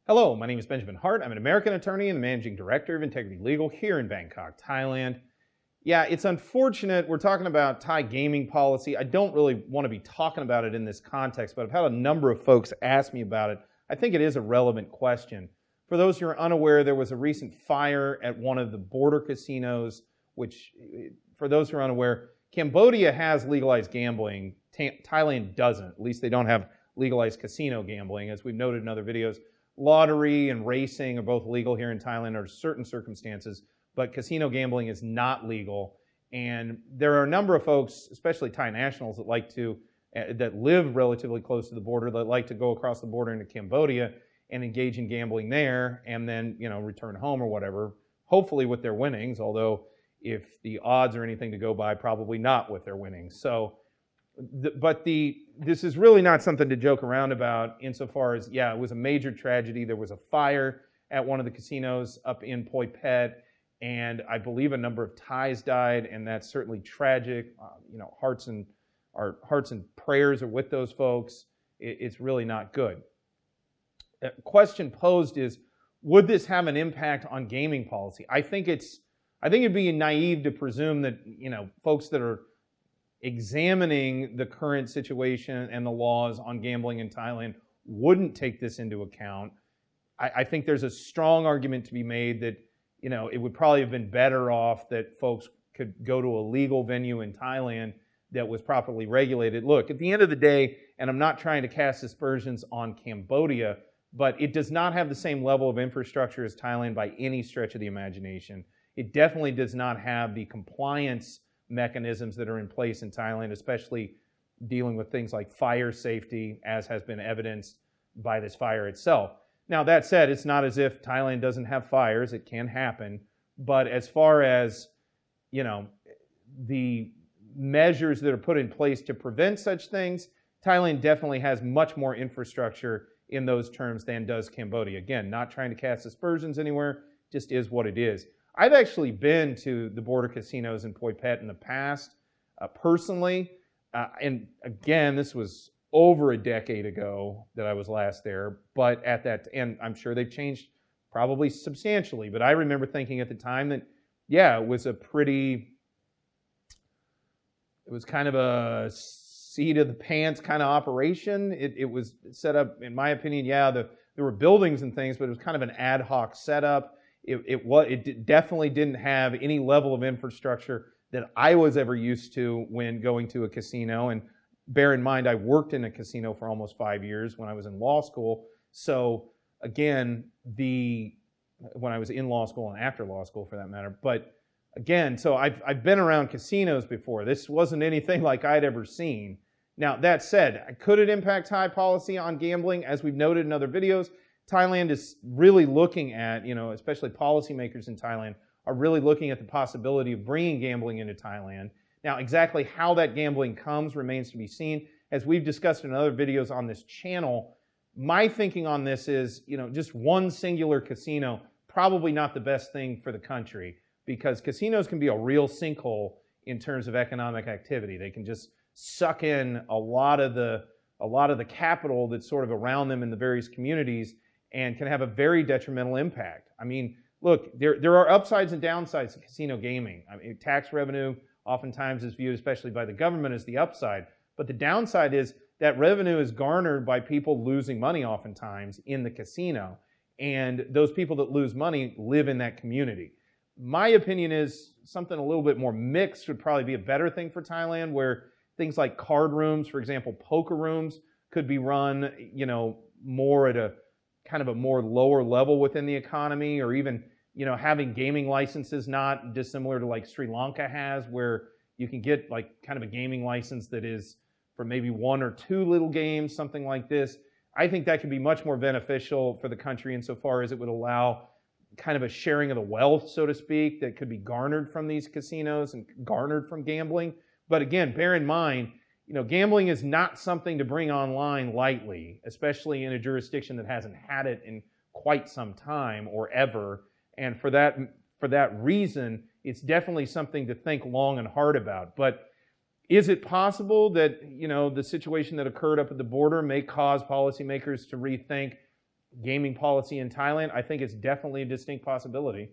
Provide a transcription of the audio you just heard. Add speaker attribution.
Speaker 1: Hello, my name is Benjamin Hart. I'm an American attorney and the managing director of Integrity Legal here in Bangkok, Thailand. Yeah, it's unfortunate we're talking about Thai gaming policy. I don't really want to be talking about it in this context, but I've had a number of folks ask me about it. I think it is a relevant question. For those who are unaware, there was a recent fire at one of the border casinos, which, for those who are unaware, Cambodia has legalized gambling. Thailand doesn't. At least they don't have legalized casino gambling. As we've noted in other videos, lottery and racing are both legal here in Thailand under certain circumstances, but casino gambling is not legal. And there are a number of folks, especially Thai nationals, that live relatively close to the border, that like to go across the border into Cambodia and engage in gambling there, and then return home or whatever, hopefully with their winnings. Although if the odds are anything to go by, probably not with their winnings. This is really not something to joke around about insofar as, yeah, it was a major tragedy. There was a fire at one of the casinos up in Poi Phet, and I believe a number of Thais died, and that's certainly tragic. Our hearts and prayers are with those folks. It's really not good. The question posed is, would this have an impact on gaming policy? I think it'd be naive to presume that folks that are examining the current situation and the laws on gambling in Thailand wouldn't take this into account. I think there's a strong argument to be made that it would probably have been better off that folks could go to a legal venue in Thailand that was properly regulated. Look, at the end of the day, and I'm not trying to cast aspersions on Cambodia, but it does not have the same level of infrastructure as Thailand by any stretch of the imagination. It definitely does not have the compliance mechanisms that are in place in Thailand, especially dealing with things like fire safety, as has been evidenced by this fire itself. Now, that said, it's not as if Thailand doesn't have fires. It can happen. But as far as, the measures that are put in place to prevent such things, Thailand definitely has much more infrastructure in those terms than does Cambodia. Again, not trying to cast aspersions anywhere, just is what it is. I've actually been to the border casinos in Poi Phet in the past, personally. And again, this was over a decade ago that I was last there. But and I'm sure they've changed probably substantially. But I remember thinking at the time that, yeah, it was kind of a seat of the pants kind of operation. It was set up, in my opinion, yeah, there were buildings and things, but it was kind of an ad hoc setup. It definitely didn't have any level of infrastructure that I was ever used to when going to a casino. And bear in mind, I worked in a casino for almost 5 years when I was in law school. So again, when I was in law school and after law school for that matter. But again, so I've been around casinos before. This wasn't anything like I'd ever seen. Now, that said, could it impact Thai policy on gambling? As we've noted in other videos, Thailand is really looking at, especially policymakers in Thailand, are really looking at the possibility of bringing gambling into Thailand. Now, exactly how that gambling comes remains to be seen. As we've discussed in other videos on this channel, my thinking on this is, just one singular casino, probably not the best thing for the country, because casinos can be a real sinkhole in terms of economic activity. They can just suck in a lot of the capital that's sort of around them in the various communities, and can have a very detrimental impact. I mean, look, there are upsides and downsides to casino gaming. I mean, tax revenue oftentimes is viewed, especially by the government, as the upside. But the downside is that revenue is garnered by people losing money oftentimes in the casino. And those people that lose money live in that community. My opinion is something a little bit more mixed would probably be a better thing for Thailand, where things like card rooms, for example, poker rooms, could be run, more at a kind of a more lower level within the economy, or even, having gaming licenses not dissimilar to like Sri Lanka has, where you can get like kind of a gaming license that is for maybe 1 or 2 little games, something like this. I think that could be much more beneficial for the country insofar as it would allow kind of a sharing of the wealth, so to speak, that could be garnered from these casinos and garnered from gambling. But again, bear in mind, gambling is not something to bring online lightly, especially in a jurisdiction that hasn't had it in quite some time or ever. And for that reason, it's definitely something to think long and hard about. But is it possible that, the situation that occurred up at the border may cause policymakers to rethink gaming policy in Thailand, I think it's definitely a distinct possibility.